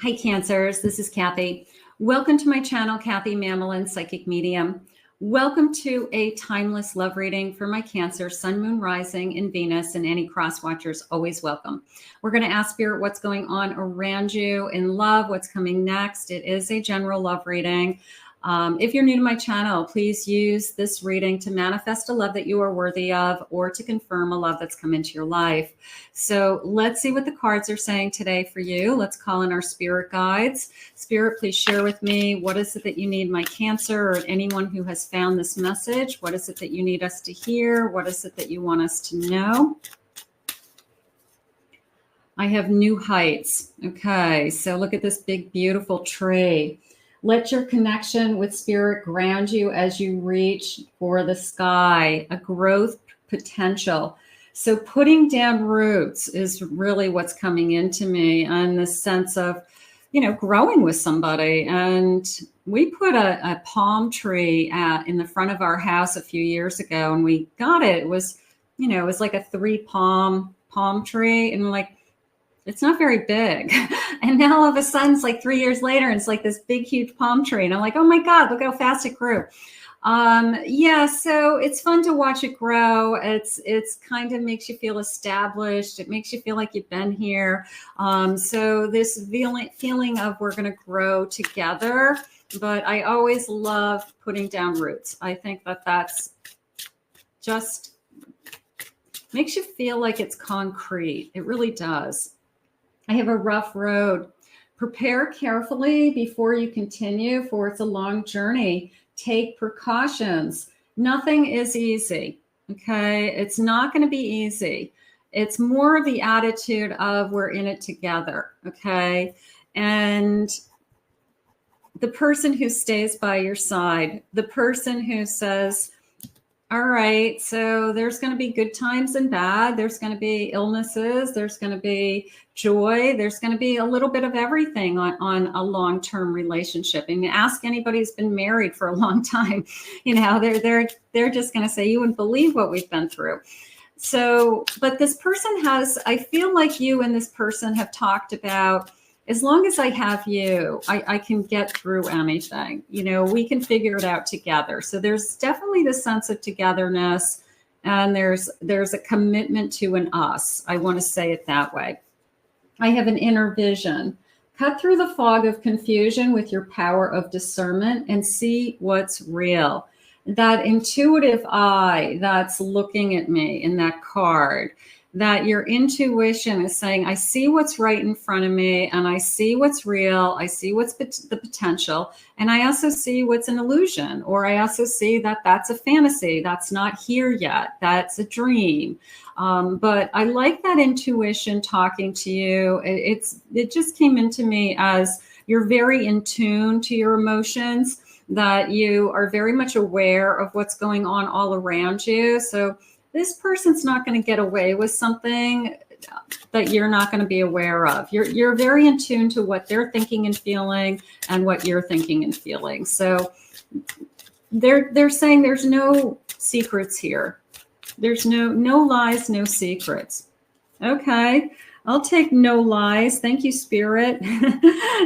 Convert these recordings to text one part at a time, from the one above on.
Hi, Cancers. This is Kathy. Welcome to my channel, Kathy Mamolen, Psychic Medium. Welcome to a timeless love reading for my Cancer, Sun, Moon, Rising, and Venus, and any cross watchers, always welcome. We're going to ask Spirit what's going on around you in love, what's coming next. It is a general love reading. If you're new to my channel, please use this reading to manifest a love that you are worthy of or to confirm a love that's come into your life. So let's see what the cards are saying today for you. Let's call in our spirit guides. Spirit, please share with me, what is it that you need my Cancer or anyone who has found this message? What is it that you need us to hear? What is it that you want us to know? I have new heights. Okay, so look at this big, beautiful tree. Let your connection with Spirit ground you as you reach for the sky, a growth potential. So putting down roots is really what's coming into me, and the sense of, you know, growing with somebody. And we put a palm tree in the front of our house a few years ago, and we got it. It was, you know, it was like a 3 palm tree, and like, it's not very big. And now all of a sudden it's like 3 years later, and it's like this big, huge palm tree. And I'm like, oh my God, look how fast it grew. Yeah, so it's fun to watch it grow. It's kind of makes you feel established. It makes you feel like you've been here. So this feeling of we're going to grow together, but I always love putting down roots. I think that that's just makes you feel like it's concrete. It really does. I have a rough road. Prepare carefully before you continue, for it's a long journey. Take precautions. Nothing is easy, okay? It's not going to be easy. It's more of the attitude of we're in it together, okay? And the person who stays by your side, the person who says, all right, so there's going to be good times and bad. There's going to be illnesses. There's going to be joy. There's going to be a little bit of everything on a long-term relationship. And ask anybody who's been married for a long time, you know, they're just going to say, you wouldn't believe what we've been through. So, but this person has, I feel like you and this person have talked about, as long as I have you, I can get through anything. You know, we can figure it out together. So there's definitely the sense of togetherness, and there's a commitment to an us. I want to say it that way. I have an inner vision. Cut through the fog of confusion with your power of discernment and see what's real. That intuitive eye that's looking at me in that card, that your intuition is saying, I see what's right in front of me, and I see what's real. I see what's the potential. And I also see what's an illusion, or I also see that that's a fantasy. That's not here yet. That's a dream. But I like that intuition talking to you. It just came into me as you're very in tune to your emotions, that you are very much aware of what's going on all around you. So this person's not going to get away with something that you're not going to be aware of. You're very in tune to what they're thinking and feeling, and what you're thinking and feeling. So they're saying there's no secrets here. There's no lies, no secrets. Okay, I'll take no lies. Thank you, Spirit.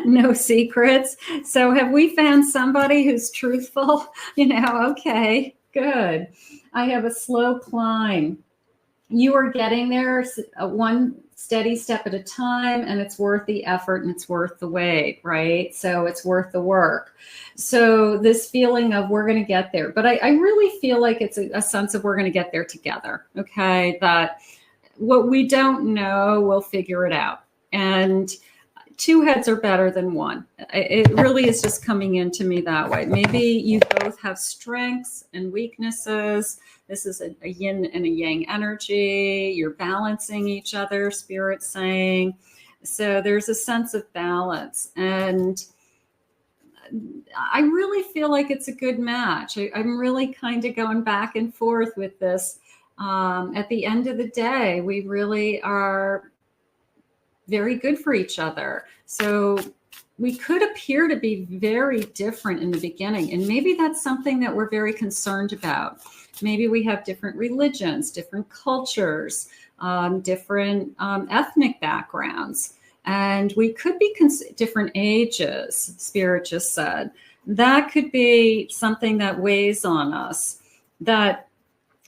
No secrets. So have we found somebody who's truthful? You know, okay, good. I have a slow climb. You are getting there one steady step at a time, and it's worth the effort and it's worth the wait, right? So it's worth the work. So this feeling of we're going to get there, but I really feel like it's a sense of we're going to get there together, okay? That what we don't know, we'll figure it out. And 2 heads are better than 1. It really is just coming into me that way. Maybe you both have strengths and weaknesses. This is a yin and a yang energy. You're balancing each other, Spirit's saying. So there's a sense of balance. And I really feel like it's a good match. I'm really kind of going back and forth with this. At the end of the day, we really are very good for each other. So we could appear to be very different in the beginning. And maybe that's something that we're very concerned about. Maybe we have different religions, different cultures, different ethnic backgrounds. And we could be different ages, Spirit just said. That could be something that weighs on us, that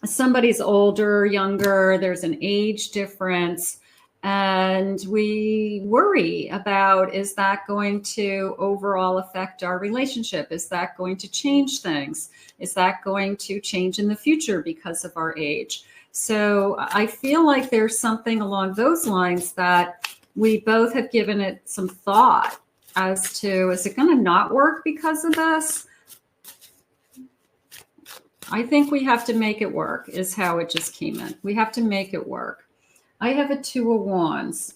somebody's older, younger, there's an age difference, and we worry about, is that going to overall affect our relationship? Is that going to change things? Is that going to change in the future because of our age? So I feel like there's something along those lines that we both have given it some thought as to, is it going to not work because of this? I think we have to make it work, is how it just came in. We have to make it work. I have a 2 of Wands.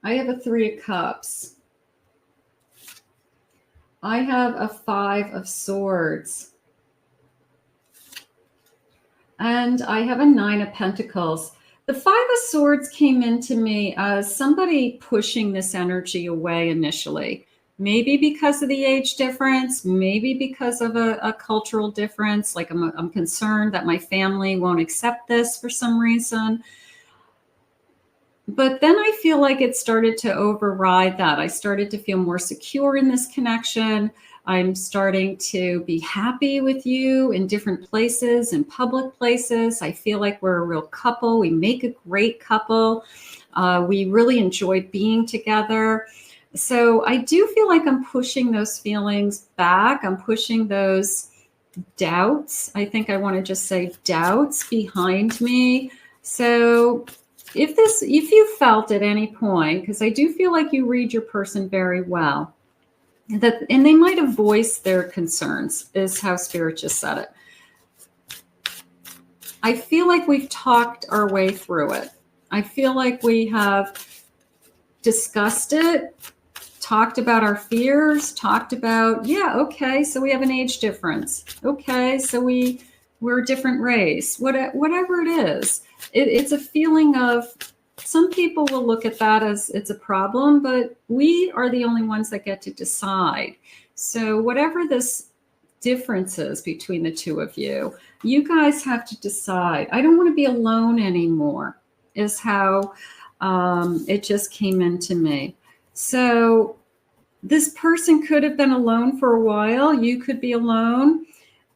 I have a 3 of Cups. I have a 5 of Swords. And I have a 9 of Pentacles. The 5 of Swords came into me as somebody pushing this energy away initially. Maybe because of the age difference, maybe because of a cultural difference. Like I'm concerned that my family won't accept this for some reason. But then I feel like it started to override that. I started to feel more secure in this connection. I'm starting to be happy with you in different places, in public places. I feel like we're a real couple. We make a great couple. We really enjoy being together. So I do feel like I'm pushing those feelings back. I'm pushing those doubts. I think I want to just say doubts behind me. So if you felt at any point, because I do feel like you read your person very well, and they might have voiced their concerns, is how Spirit just said it. I feel like we've talked our way through it. I feel like we have discussed it, talked about our fears, talked about, yeah, okay, so we have an age difference. Okay, so we're a different race. Whatever it is, it's a feeling of, some people will look at that as it's a problem, but we are the only ones that get to decide. So whatever this difference is between the two of you, you guys have to decide. I don't want to be alone anymore, is how it just came into me. So this person could have been alone for a while. You could be alone.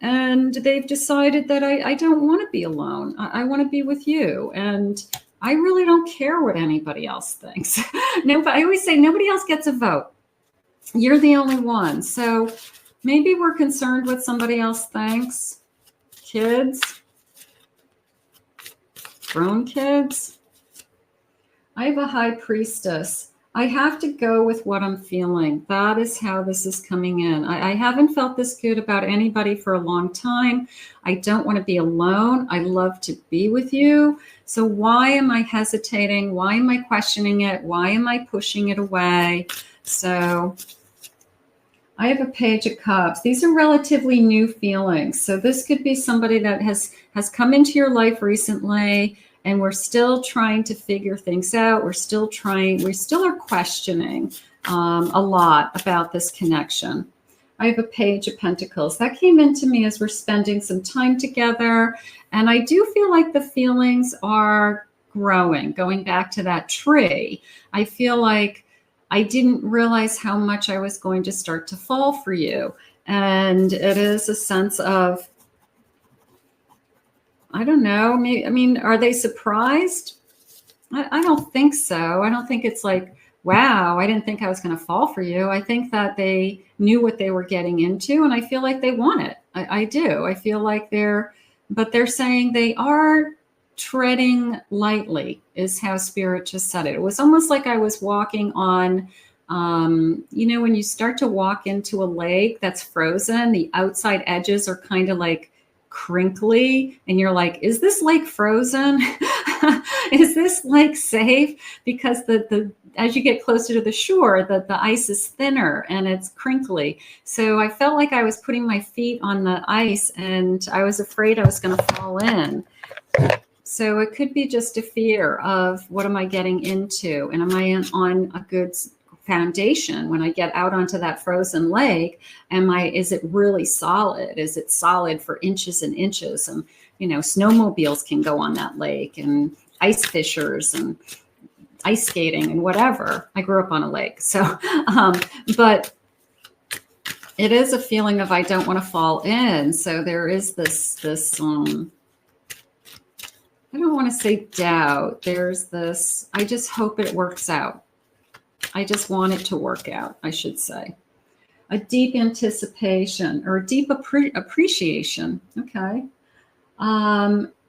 And they've decided that I don't want to be alone. I want to be with you. And I really don't care what anybody else thinks. No, but I always say nobody else gets a vote. You're the only one. So maybe we're concerned what somebody else thinks. Kids, grown kids. I have a High Priestess. I have to go with what I'm feeling. That is how this is coming in. I haven't felt this good about anybody for a long time. I don't want to be alone. I love to be with you. So why am I hesitating? Why am I questioning it? Why am I pushing it away? So I have a Page of Cups. These are relatively new feelings. So this could be somebody that has come into your life recently, and we're still trying to figure things out. We still are questioning a lot about this connection. I have a Page of Pentacles. That came into me as we're spending some time together. And I do feel like the feelings are growing. Going back to that tree, I feel like I didn't realize how much I was going to start to fall for you. And it is a sense of, I don't know. Maybe, I mean, are they surprised? I don't think so. I don't think it's like, wow, I didn't think I was going to fall for you. I think that they knew what they were getting into, and I feel like they want it. I do. I feel like they're saying they are treading lightly, is how Spirit just said it. It was almost like I was walking on, when you start to walk into a lake that's frozen, the outside edges are kind of like crinkly, and you're like, is this lake frozen? Is this lake safe? Because the as you get closer to the shore, the ice is thinner and it's crinkly. So I felt like I was putting my feet on the ice, and I was afraid I was going to fall in. So it could be just a fear of, what am I getting into? And am I on a good foundation when I get out onto that frozen lake? Is it really solid? Is it solid for inches and inches? And, snowmobiles can go on that lake, and ice fishers, and ice skating and whatever. I grew up on a lake. So, but it is a feeling of I don't want to fall in. So there is this, I don't want to say doubt. There's this, I just hope it works out. I just want it to work out, I should say. A deep anticipation or a deep appreciation. Okay.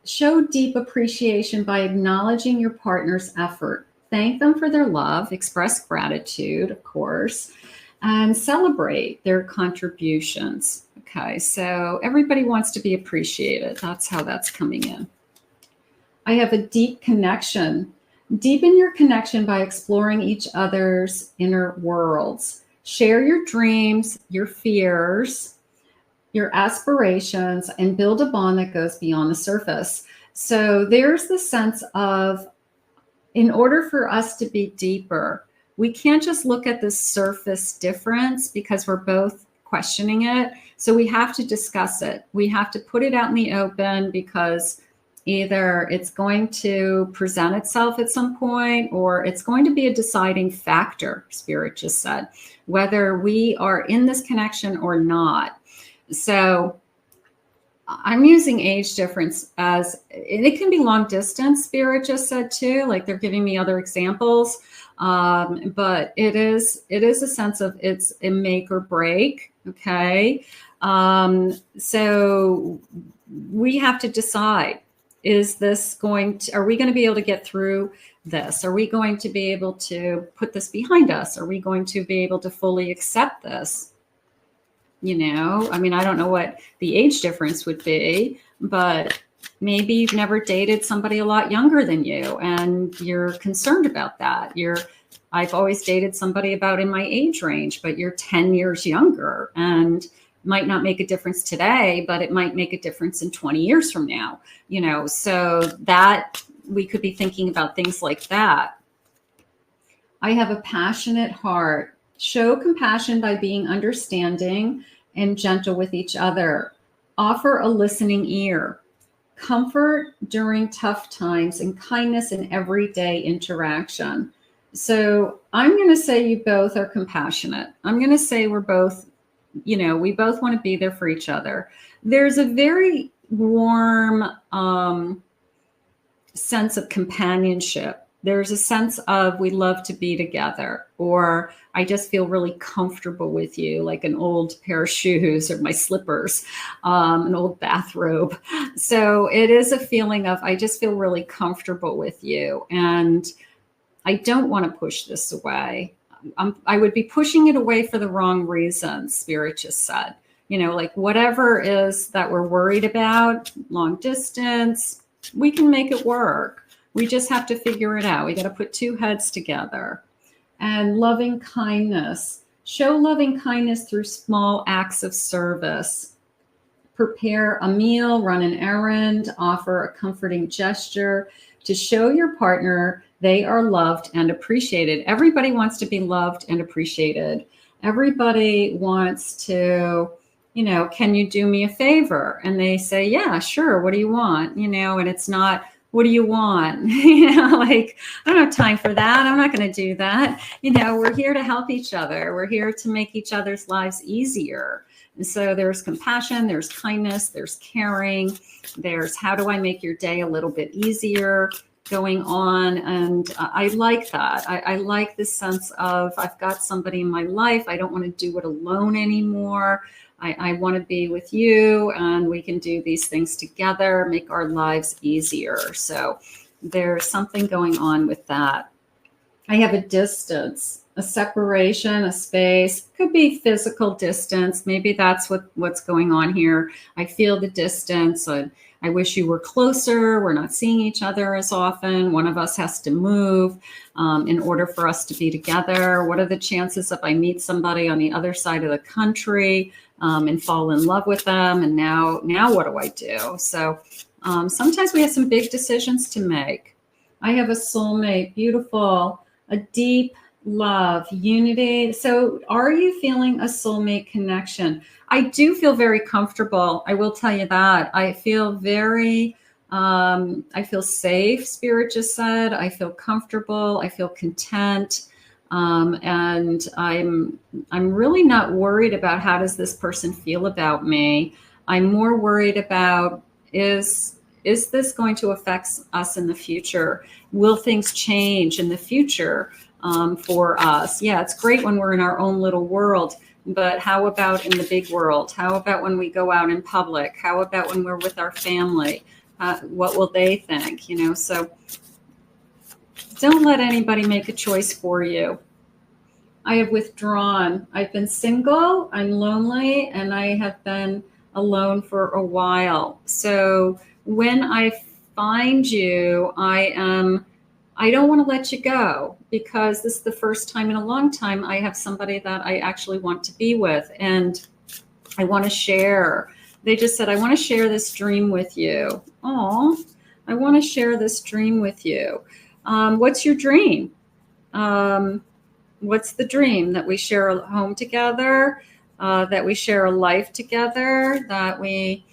Show deep appreciation by acknowledging your partner's effort. Thank them for their love, express gratitude, of course, and celebrate their contributions. Okay, so everybody wants to be appreciated. That's how that's coming in. I have a deep connection. Deepen your connection by exploring each other's inner worlds. Share your dreams, your fears, your aspirations, and build a bond that goes beyond the surface. So there's the sense of, in order for us to be deeper, we can't just look at the surface difference because we're both questioning it. So we have to discuss it. We have to put it out in the open because either it's going to present itself at some point or it's going to be a deciding factor, Spirit just said, whether we are in this connection or not. So I'm using age difference as, it can be long distance, Spirit just said too, like they're giving me other examples. But it is a sense of it's a make or break. Okay. So we have to decide, is this going to, are we going to be able to get through this? Are we going to be able to put this behind us? Are we going to be able to fully accept this? You know, I mean, I don't know what the age difference would be, but maybe you've never dated somebody a lot younger than you and you're concerned about that. I've always dated somebody about in my age range, but you're 10 years younger and might not make a difference today, but it might make a difference in 20 years from now, you know, so that we could be thinking about things like that. I have a passionate heart. Show compassion by being understanding and gentle with each other. Offer a listening ear. Comfort during tough times and kindness in everyday interaction. So I'm going to say you both are compassionate. I'm going to say we're both, you know, we both want to be there for each other. There's a very warm sense of companionship. There's a sense of we love to be together, or I just feel really comfortable with you, like an old pair of shoes or my slippers, an old bathrobe. So it is a feeling of I just feel really comfortable with you, and I don't want to push this away. I would be pushing it away for the wrong reasons, Spirit just said. You know, like whatever is that we're worried about, long distance, we can make it work. We just have to figure it out. We got to put two heads together. And loving kindness. Show loving kindness through small acts of service. Prepare a meal, run an errand, offer a comforting gesture to show your partner they are loved and appreciated. Everybody wants to be loved and appreciated. Everybody wants to, you know, can you do me a favor? And they say, yeah, sure. What do you want? You know, and it's not, what do you want? You know, like, I don't have time for that. I'm not going to do that. You know, we're here to help each other. We're here to make each other's lives easier. And so there's compassion, there's kindness, there's caring, there's how do I make your day a little bit easier going on. And I like that. I like this sense of I've got somebody in my life. I don't want to do it alone anymore. I want to be with you and we can do these things together, make our lives easier. So there's something going on with that. I have a distance, a separation, a space, could be physical distance. Maybe that's what's going on here. I feel the distance. I wish you were closer. We're not seeing each other as often. One of us has to move in order for us to be together. What are the chances if I meet somebody on the other side of the country and fall in love with them? And now what do I do? So sometimes we have some big decisions to make. I have a soulmate, beautiful, a deep love, unity. So are you feeling a soulmate connection? I do feel very comfortable. I will tell you that. I feel very I feel safe, Spirit just said. I feel comfortable. I feel content. And I'm really not worried about how does this person feel about me. I'm more worried about is this going to affect us in the future? Will things change in the future for us? Yeah, it's great when we're in our own little world, but how about in the big world? How about when we go out in public? How about when we're with our family? What will they think? You know, so don't let anybody make a choice for you. I have withdrawn. I've been single, I'm lonely, and I have been alone for a while. So when I find you, I don't want to let you go, because this is the first time in a long time I have somebody that I actually want to be with, and I want to share. They just said, I want to share this dream with you. Oh, I want to share this dream with you. What's your dream? What's the dream? That we share a home together, that we share a life together, that we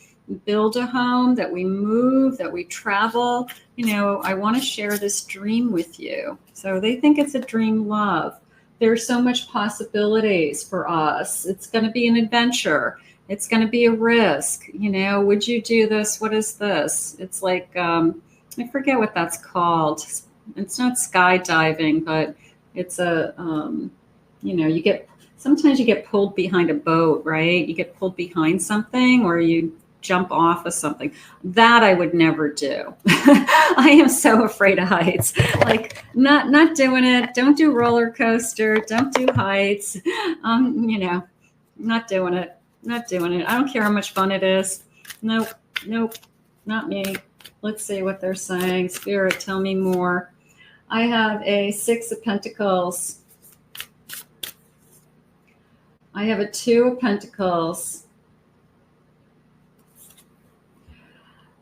build a home, that we move, that we travel. You know, I want to share this dream with you. So they think it's a dream love. There's so much possibilities for us. It's going to be an adventure. It's going to be a risk. You know, would you do this? What is this? It's like, I forget what that's called. It's not skydiving, but it's a, you know, sometimes you get pulled behind a boat, right? You get pulled behind something, or you jump off of something. That I would never do. I am so afraid of heights. Like, not doing it. Don't do roller coaster. Don't do heights. You know, not doing it. Not doing it. I don't care how much fun it is. Nope, not me. Let's see what they're saying. Spirit, tell me more. I have a 6 of Pentacles. I have a 2 of Pentacles.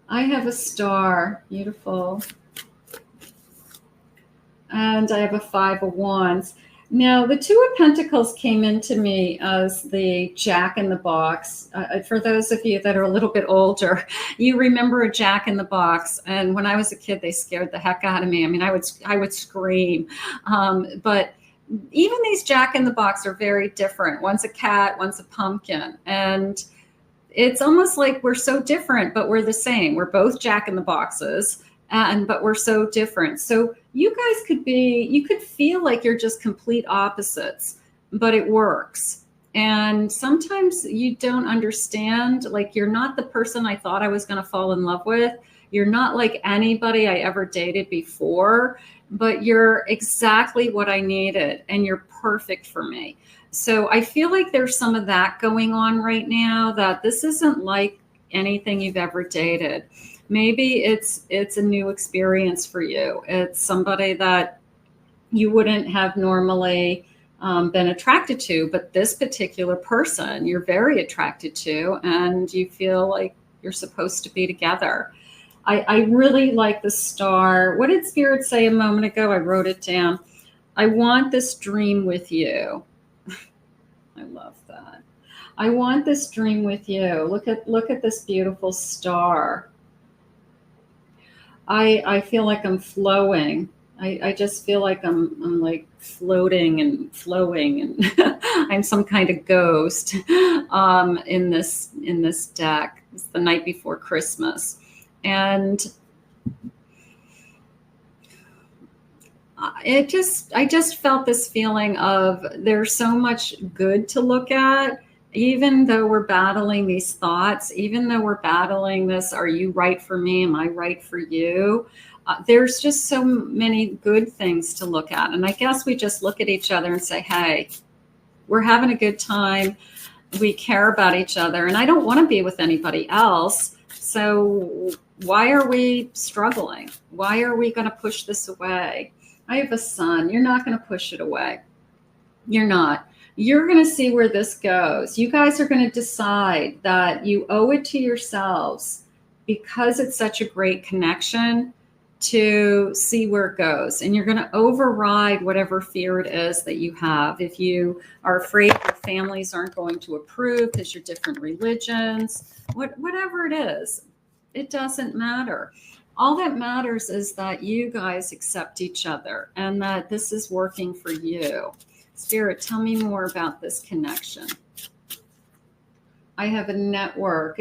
I have a star. Beautiful. And I have a 5 of Wands. Now, the 2 of Pentacles came into me as the Jack in the Box. For those of you that are a little bit older, you remember a Jack in the Box. And when I was a kid, they scared the heck out of me. I mean, I would scream. But even these Jack in the Box are very different. One's a cat, one's a pumpkin. And it's almost like we're so different, but we're the same. We're both Jack in the Boxes. But we're so different. So you guys you could feel like you're just complete opposites, but it works. And sometimes you don't understand, like, you're not the person I thought I was going to fall in love with. You're not like anybody I ever dated before, but you're exactly what I needed, and you're perfect for me. So I feel like there's some of that going on right now, that this isn't like anything you've ever dated. Maybe it's a new experience for you. It's somebody that you wouldn't have normally been attracted to, but this particular person you're very attracted to, and you feel like you're supposed to be together. I really like the star. What did Spirit say a moment ago? I wrote it down. I want this dream with you. I love that. I want this dream with you. Look at this beautiful star. I feel like I'm flowing. I just feel like I'm like floating and flowing, and I'm some kind of ghost in this deck. It's the night before Christmas, and I just felt this feeling of there's so much good to look at. Even though we're battling these thoughts, even though we're battling this, are you right for me? Am I right for you? There's just so many good things to look at. And I guess we just look at each other and say, hey, we're having a good time. We care about each other. And I don't want to be with anybody else. So why are we struggling? Why are we going to push this away? I have a son. You're not going to push it away. You're not. You're going to see where this goes. You guys are going to decide that you owe it to yourselves, because it's such a great connection, to see where it goes. And you're going to override whatever fear it is that you have. If you are afraid your families aren't going to approve because you're different religions, whatever it is, It doesn't matter. All that matters is that you guys accept each other and that this is working for you. Spirit, tell me more about this connection. I have a network.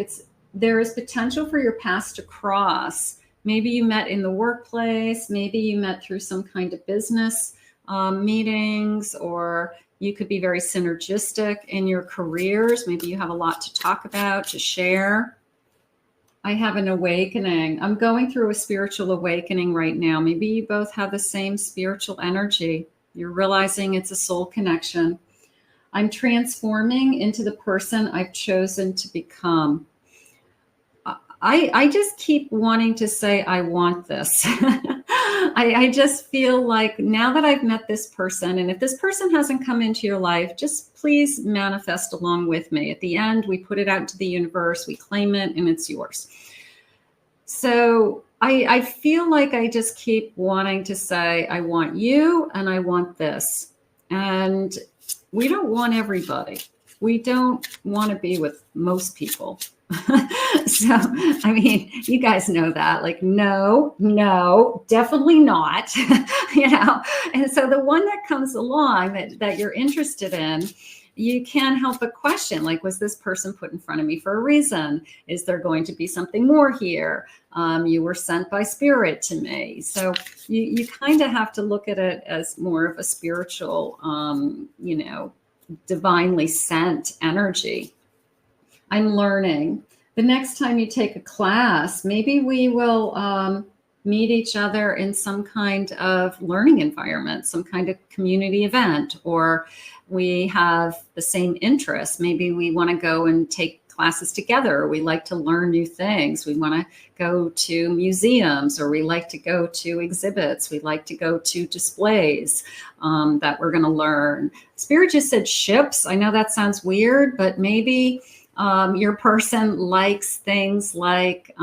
There is potential for your paths to cross. Maybe you met in the workplace. Maybe you met through some kind of business meetings, or you could be very synergistic in your careers. Maybe you have a lot to talk about, to share. I have an awakening. I'm going through a spiritual awakening right now. Maybe you both have the same spiritual energy. You're realizing it's a soul connection. I'm transforming into the person I've chosen to become. I just keep wanting to say, I want this. I just feel like now that I've met this person, and if this person hasn't come into your life, just please manifest along with me. At the end, we put it out into the universe, we claim it, and it's yours. So I feel like I just keep wanting to say, I want you and I want this. And we don't want everybody. We don't want to be with most people. So, I mean, you guys know that, like, no, definitely not, and so the one that comes along that you're interested in, you can't help but question, like, was this person put in front of me for a reason? Is there going to be something more here? You were sent by spirit to me. So you kind of have to look at it as more of a spiritual, divinely sent energy. I'm learning. The next time you take a class, maybe we will meet each other in some kind of learning environment, some kind of community event, or we have the same interests. Maybe we want to go and take classes together. We like to learn new things. We want to go to museums, or we like to go to exhibits. We like to go to displays that we're going to learn. Spirit just said ships. I know that sounds weird, but maybe your person likes things like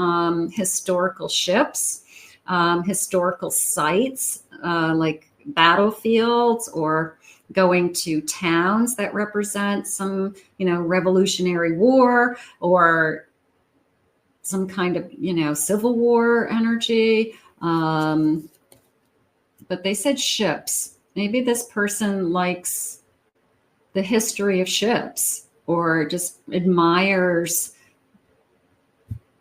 historical ships, historical sites, like battlefields, or going to towns that represent some, Revolutionary War, or some kind of, Civil War energy. But they said ships. Maybe this person likes the history of ships, or just admires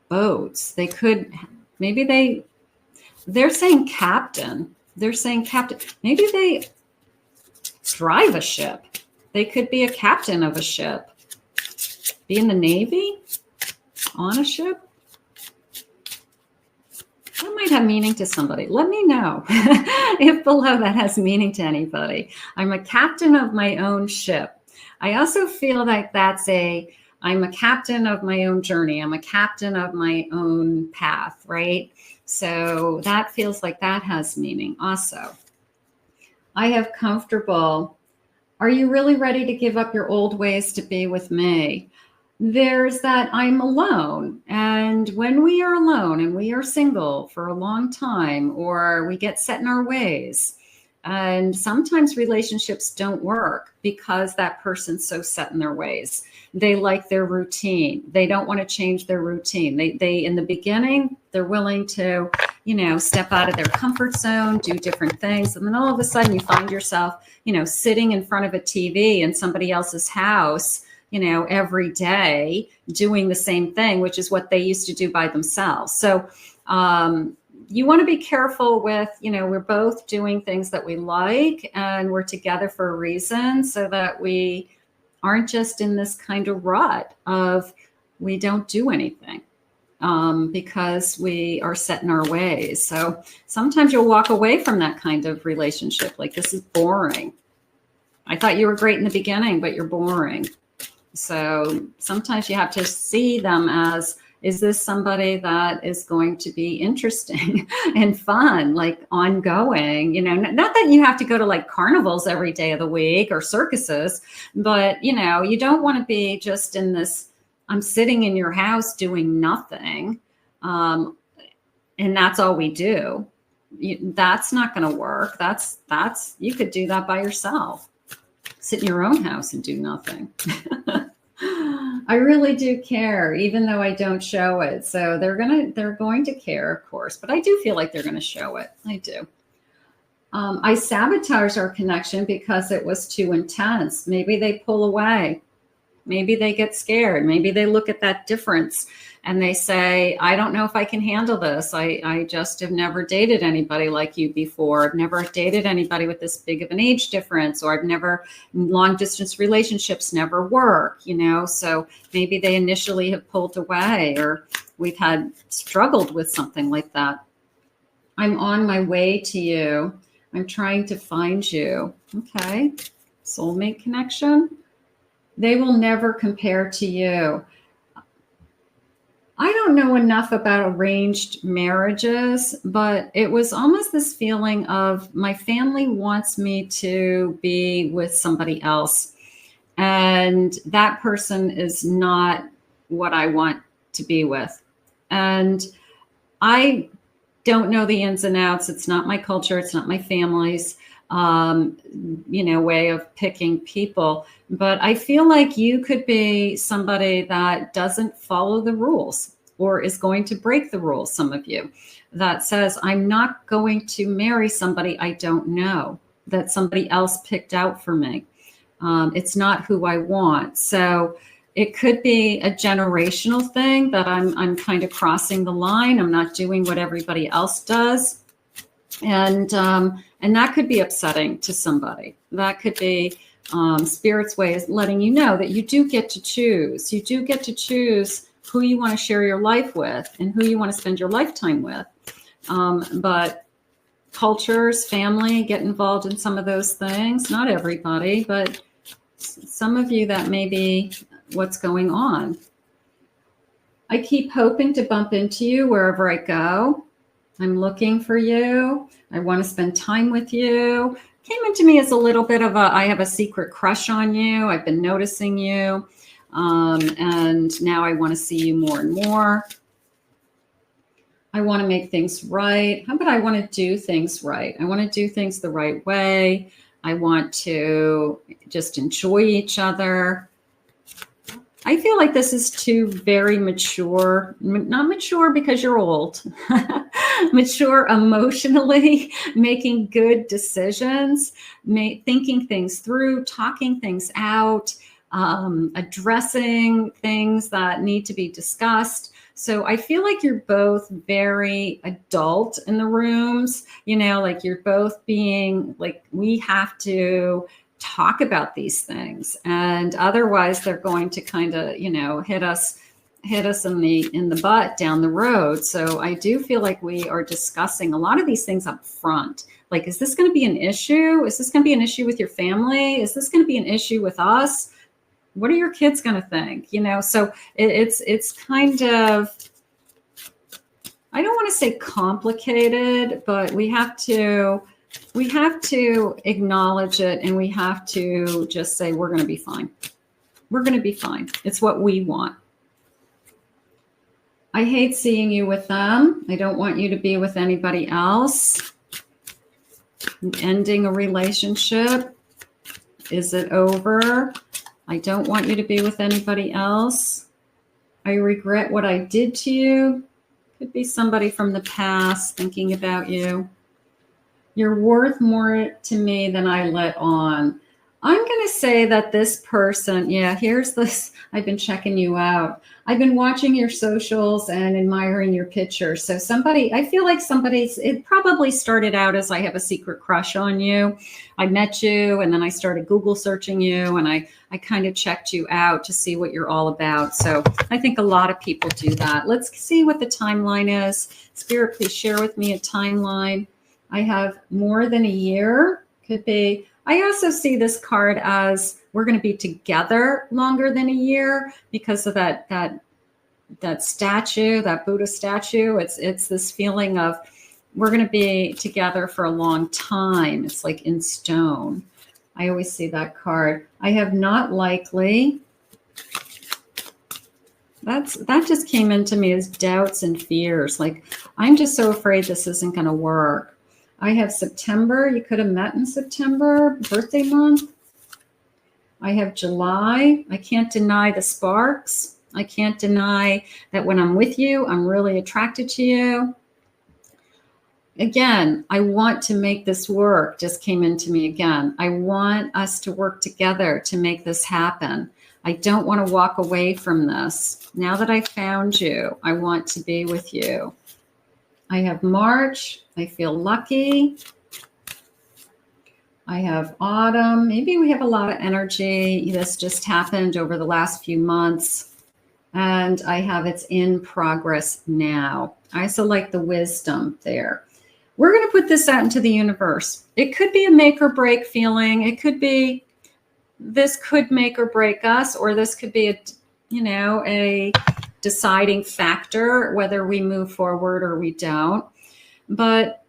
boats. They could, maybe they're saying captain. They're saying captain. Maybe they drive a ship. They could be a captain of a ship. Be in the Navy? On a ship? That might have meaning to somebody. Let me know if below that has meaning to anybody. I'm a captain of my own ship. I also feel like I'm a captain of my own journey. I'm a captain of my own path, right? So that feels like that has meaning also. I have comfortable. Are you really ready to give up your old ways to be with me? There's that I'm alone. And when we are alone and we are single for a long time, or we get set in our ways, and sometimes relationships don't work because that person's so set in their ways. They like their routine. They don't want to change their routine. They in the beginning, they're willing to, step out of their comfort zone, do different things. And then all of a sudden you find yourself, sitting in front of a TV in somebody else's house, every day doing the same thing, which is what they used to do by themselves. So, you want to be careful with, we're both doing things that we like, and we're together for a reason, so that we aren't just in this kind of rut of we don't do anything because we are set in our ways. So sometimes you'll walk away from that kind of relationship. Like, this is boring. I thought you were great in the beginning, but you're boring. So sometimes you have to see them as, is this somebody that is going to be interesting and fun, like ongoing? Not that you have to go to like carnivals every day of the week or circuses, but you don't want to be just in this, I'm sitting in your house doing nothing. And that's all we do. That's not going to work. You could do that by yourself. Sit in your own house and do nothing. I really do care, even though I don't show it. So they're going to care, of course, but I do feel like they're going to show it. I do. I sabotage our connection because it was too intense. Maybe they pull away. Maybe they get scared. Maybe they look at that difference and they say, I don't know if I can handle this. I just have never dated anybody like you before. I've never dated anybody with this big of an age difference, or I've never, long distance relationships never work, you know? So maybe they initially have pulled away, or we've had struggled with something like that. I'm on my way to you. I'm trying to find you. Okay. Soulmate connection. They will never compare to you. I don't know enough about arranged marriages, but it was almost this feeling of my family wants me to be with somebody else. And that person is not what I want to be with. And I don't know the ins and outs. It's not my culture. It's not my family's, way of picking people. But I feel like you could be somebody that doesn't follow the rules or is going to break the rules. Some of you that says, I'm not going to marry somebody I don't know, that somebody else picked out for me. It's not who I want. So it could be a generational thing that I'm kind of crossing the line. I'm not doing what everybody else does. And that could be upsetting to somebody. That could be Spirit's way is letting you know that you do get to choose. You do get to choose who you want to share your life with and who you want to spend your lifetime with. But cultures, family, get involved in some of those things. Not everybody, but some of you, that may be what's going on. I keep hoping to bump into you wherever I go. I'm looking for you. I want to spend time with you. Came into me as a little bit of I have a secret crush on you. I've been noticing you. And now I want to see you more and more. I want to make things right. How about I want to do things right? I want to do things the right way. I want to just enjoy each other. I feel like this is two very mature, not mature because you're old, mature emotionally, making good decisions, thinking things through, talking things out, addressing things that need to be discussed. So I feel like you're both very adult in the rooms, like you're both being like, we have to talk about these things, and otherwise they're going to kind of, hit us in the butt down the road. So I do feel like we are discussing a lot of these things up front. Like, is this going to be an issue? Is this going to be an issue with your family? Is this going to be an issue with us? What are your kids going to think? So it's kind of, I don't want to say complicated, but we have to acknowledge it, and we have to just say, we're going to be fine. We're going to be fine. It's what we want. I hate seeing you with them. I don't want you to be with anybody else. Ending a relationship. Is it over? I don't want you to be with anybody else. I regret what I did to you. Could be somebody from the past thinking about you. You're worth more to me than I let on. I'm going to say that this person, here's this. I've been checking you out. I've been watching your socials and admiring your pictures. So I feel like it probably started out as I have a secret crush on you. I met you, and then I started Google searching you, and I kind of checked you out to see what you're all about. So I think a lot of people do that. Let's see what the timeline is. Spirit, please share with me a timeline. I have more than a year. Could be. I also see this card as we're going to be together longer than a year because of that statue, that Buddha statue. It's this feeling of we're going to be together for a long time. It's like in stone. I always see that card. I have not likely. That just came into me as doubts and fears. Like, I'm just so afraid this isn't going to work. I have September. You could have met in September, birthday month. I have July. I can't deny the sparks. I can't deny that when I'm with you, I'm really attracted to you. Again, I want to make this work, just came into me again. I want us to work together to make this happen. I don't want to walk away from this. Now that I found you, I want to be with you. I have March. I feel lucky. I have autumn. Maybe we have a lot of energy. This just happened over the last few months. And I have it's in progress now. I also like the wisdom there. We're going to put this out into the universe. It could be a make or break feeling. It could be, this could make or break us, or this could be a deciding factor, whether we move forward or we don't. But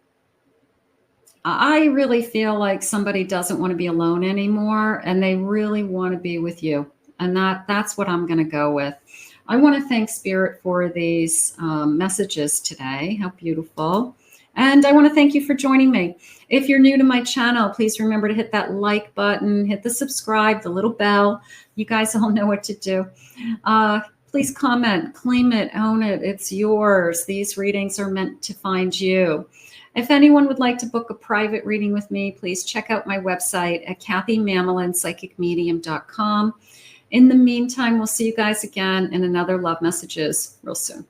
I really feel like somebody doesn't want to be alone anymore, and they really want to be with you. And that's what I'm going to go with. I want to thank Spirit for these messages today. How beautiful. And I want to thank you for joining me. If you're new to my channel, please remember to hit that like button, hit the subscribe, the little bell. You guys all know what to do. Please comment, claim it, own it. It's yours. These readings are meant to find you. If anyone would like to book a private reading with me, please check out my website at KathyMamolenPsychicMedium.com. In the meantime, we'll see you guys again in another Love Messages real soon.